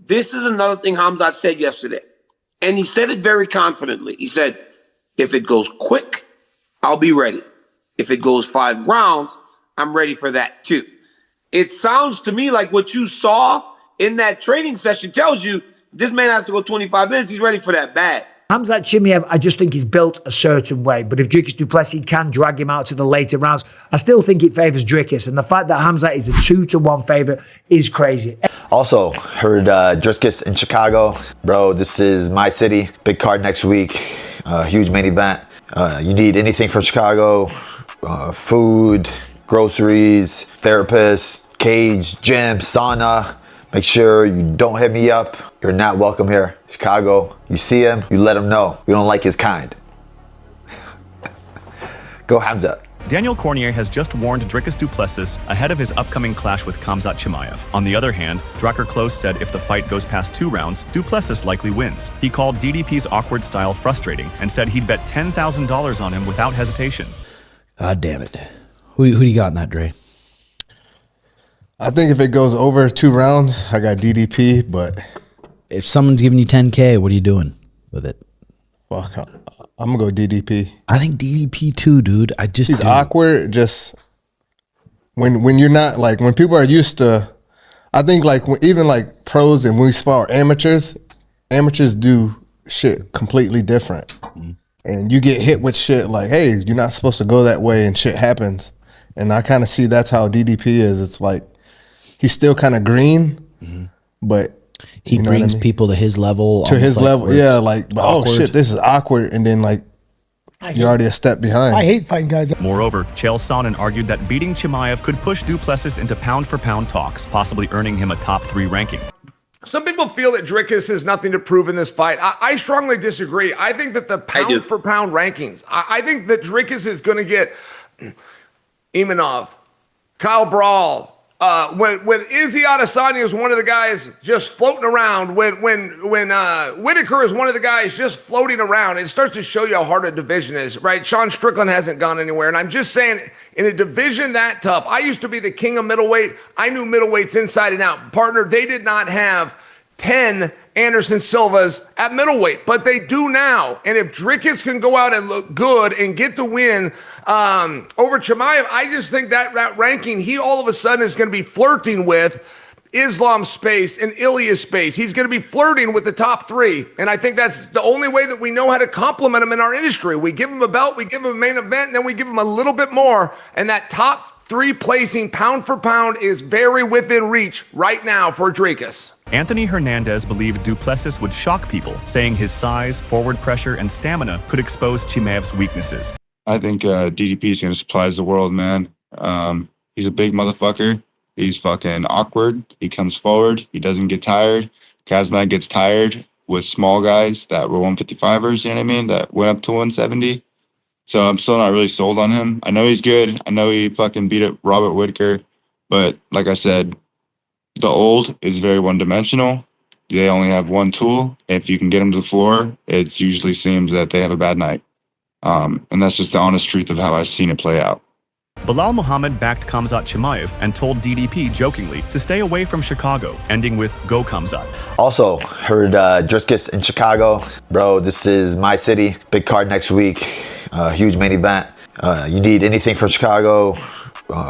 This is another thing KHAMZAT said yesterday. And he said it very confidently. He said, if it goes quick, I'll be ready. If it goes 5 rounds, I'm ready for that too. It sounds to me like what you saw in that training session tells you this man has to go 25 minutes. He's ready for that bag. KHAMZAT CHIMAEV, I just think he's built a certain way. But if Dricus du Plessis can drag him out to the later rounds, I still think it favors Dricus. And the fact that KHAMZAT is a 2-1 favorite is crazy. Also, heard Dricus in Chicago. Bro, this is my city. Big card next week. Huge main event. You need anything from Chicago. Food, groceries, therapist, cage, gym, sauna. Make sure you don't hit me up. You're not welcome here. Chicago, you see him, you let him know. You don't like his kind. Go KHAMZAT. Daniel Cormier has just warned Dricus du Plessis ahead of his upcoming clash with KHAMZAT CHIMAEV. On the other hand, Drakkar Klose said if the fight goes past 2 rounds, du Plessis likely wins. He called DDP's awkward style frustrating and said he'd bet $10,000 on him without hesitation. God damn it. Who do you got in that, Dre? I think if it goes over 2 rounds, I got DDP, but If someone's giving you 10K, what are you doing with it? fuck, I'm going to go DDP. I think DDP too, dude. He's awkward. Just when you're not, like, when people are used to, I think, like, even like pros and when we spar amateurs do shit completely different. Mm-hmm. And you get hit with shit like, hey, you're not supposed to go that way, and shit happens. And I kind of see that's how DDP is. It's like he's still kind of green, but he brings people to his level. To his level, yeah. Like, but, oh shit, this is awkward, and then like you're already a step behind. I hate fighting guys. Moreover, Chael Sonnen argued that beating CHIMAEV could push du Plessis into pound-for-pound talks, possibly earning him a top 3 ranking. Some people feel that Dricus has nothing to prove in this fight. I strongly disagree. I think that the pound-for-pound rankings, I think that Dricus is going to get Imanov, Kyle Brawl. When Izzy Adesanya is one of the guys just floating around, when Whitaker is one of the guys just floating around, it starts to show you how hard a division is, right? Sean Strickland hasn't gone anywhere. And I'm just saying, in a division that tough, I used to be the king of middleweight. I knew middleweights inside and out. Partner, they did not have 10 Anderson Silvas at middleweight, but they do now. And if Dricus can go out and look good and get the win over CHIMAEV, I just think that ranking, he all of a sudden is going to be flirting with Islam space and Ilya space. He's going to be flirting with the top 3. And I think that's the only way that we know how to compliment him in our industry. We give him a belt, we give him a main event, and then we give him a little bit more. And that top 3 placing pound for pound is very within reach right now for Dricus. Anthony Hernandez believed du Plessis would shock people, saying his size, forward pressure, and stamina could expose CHIMAEV's weaknesses. I think DDP is going to surprise the world, man. He's a big motherfucker. He's fucking awkward. He comes forward. He doesn't get tired. KHAMZAT gets tired with small guys that were 155ers, you know what I mean, that went up to 170. So I'm still not really sold on him. I know he's good. I know he fucking beat up Robert Whitaker. But like I said, the old is very one-dimensional. They only have one tool. If you can get them to the floor, it usually seems that they have a bad night. And that's just the honest truth of how I've seen it play out. Bilal Muhammad backed KHAMZAT CHIMAEV and told DDP jokingly to stay away from Chicago, ending with "Go KHAMZAT." Also, heard Dricus in Chicago. Bro, this is my city. Big card next week. Huge main event. You need anything from Chicago.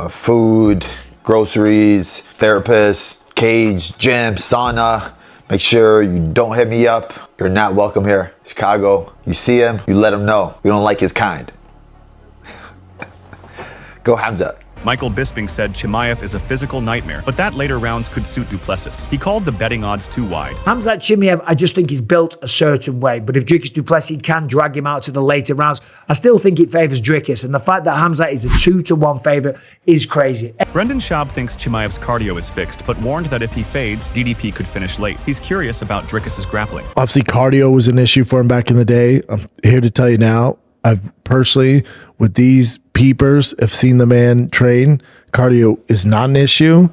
Food, groceries, therapist, cage, gym, sauna. Make sure you don't hit me up. You're not welcome here. Chicago, you see him, you let him know. You don't like his kind. Go KHAMZAT. Michael Bisping said CHIMAEV is a physical nightmare, but that later rounds could suit du Plessis. He called the betting odds too wide. KHAMZAT CHIMAEV, I just think he's built a certain way. But if Dricus du Plessis can drag him out to the later rounds, I still think it favors Dricus. And the fact that KHAMZAT is a 2-1 favorite is crazy. Brendan Schaub thinks CHIMAEV's cardio is fixed, but warned that if he fades, DDP could finish late. He's curious about Dricus's grappling. Obviously, cardio was an issue for him back in the day. I'm here to tell you now, I've personally, with these peepers, have seen the man train. Cardio is not an issue,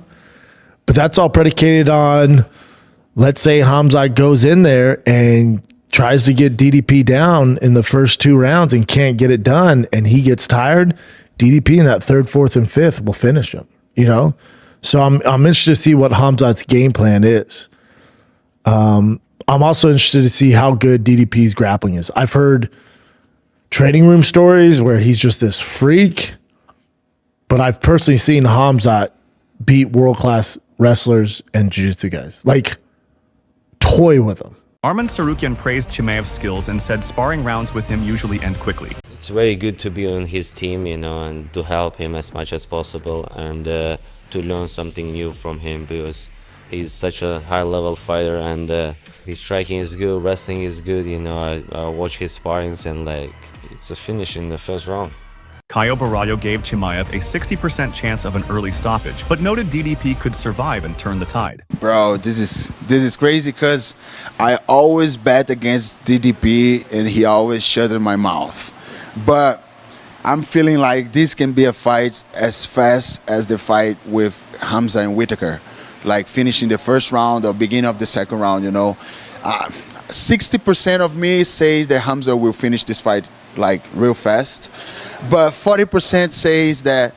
but that's all predicated on, let's say KHAMZAT goes in there and tries to get DDP down in the first 2 rounds and can't get it done, and he gets tired. DDP in that 3rd, 4th, and 5th will finish him, you know? So I'm interested to see what KHAMZAT's game plan is. I'm also interested to see how good DDP's grappling is. I've heard training room stories where he's just this freak, but I've personally seen KHAMZAT beat world-class wrestlers and jiu-jitsu guys. Like, toy with them. Arman Sarukian praised CHIMAEV's skills and said sparring rounds with him usually end quickly. It's very good to be on his team, and to help him as much as possible, and to learn something new from him, because he's such a high-level fighter, and his striking is good, wrestling is good. I watch his sparrings, and it's a finish in the first round. Caio Baralho gave CHIMAEV a 60% chance of an early stoppage, but noted DDP could survive and turn the tide. Bro, this is crazy because I always bet against DDP and he always shut in my mouth. But I'm feeling like this can be a fight as fast as the fight with KHAMZAT and Whitaker, like finishing the first round or beginning of the second round. 60% of me say that KHAMZAT will finish this fight like real fast, but 40% says that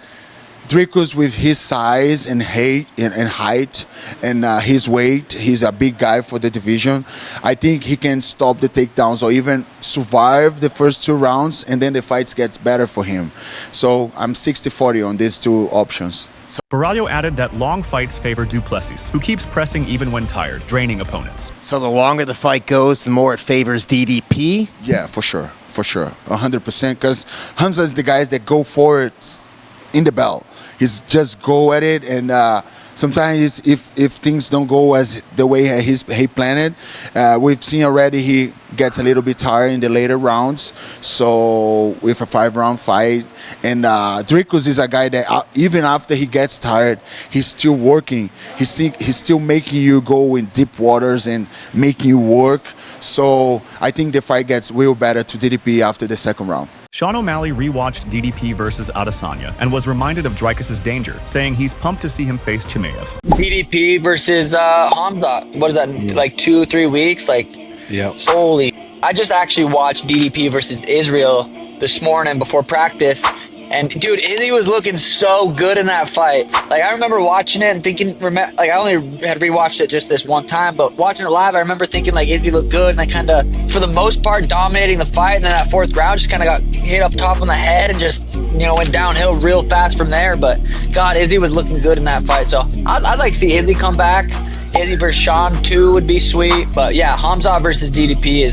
Dricus, with his size and height and his weight, he's a big guy for the division. I think he can stop the takedowns or even survive the first 2 rounds, and then the fights gets better for him. So I'm 60-40 on these 2 options. Baralho added that long fights favor Du Plessis, who keeps pressing even when tired, draining opponents. So the longer the fight goes, the more it favors DDP? Yeah, for sure, 100%, because KHAMZAT is the guys that go for it in the bell. He's just go at it, and sometimes if things don't go as the way he planned it, we've seen already he gets a little bit tired in the later rounds. So with a 5-round fight, and Dricus is a guy that even after he gets tired, he's still working. He's still making you go in deep waters and making you work. So I think the fight gets real better to DDP after the second round. Sean O'Malley rewatched DDP versus Adesanya and was reminded of Dricus' danger, saying he's pumped to see him face CHIMAEV. DDP versus KHAMZAT. What is that, like 2-3 weeks? Yep. Holy. I just actually watched DDP versus Israel this morning before practice. And dude, Izzy was looking so good in that fight. I remember watching it and thinking, I only had rewatched it just this one time, but watching it live, I remember thinking Izzy looked good, and I kind of, for the most part, dominating the fight. And then that 4th round just kind of got hit up top on the head and just, went downhill real fast from there. But God, Izzy was looking good in that fight. So I'd like to see Izzy come back. Izzy versus Sean 2 would be sweet, but yeah, KHAMZAT versus DDP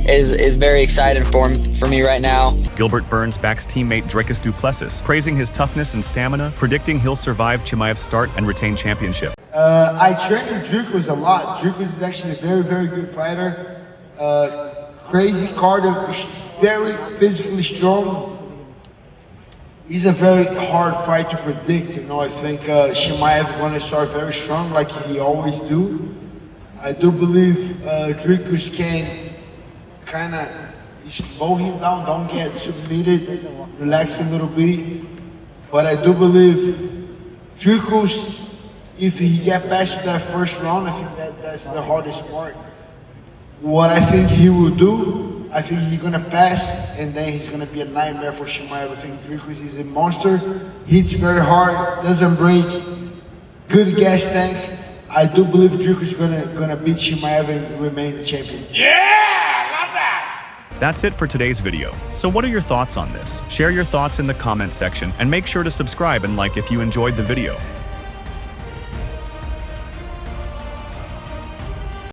is very exciting for me right now. Gilbert Burns backs teammate Dricus Du Plessis, praising his toughness and stamina, predicting he'll survive CHIMAEV's start and retain championship. I train with Dricus a lot. Dricus is actually a very, very good fighter. Crazy cardio, very physically strong. He's a very hard fight to predict. I think CHIMAEV is going to start very strong like he always do. I do believe Dricus can kind of slow him down, don't get submitted, relax a little bit. But I do believe Dricus, if he get past that first round, I think that's the hardest part. What I think he will do, I think he's gonna pass, and then he's gonna be a nightmare for CHIMAEV. I think Dricus is a monster, hits very hard, doesn't break, good gas tank. I do believe Dricus is gonna beat CHIMAEV and remain the champion. Yeah, love that! That's it for today's video. So what are your thoughts on this? Share your thoughts in the comment section, and make sure to subscribe and like if you enjoyed the video.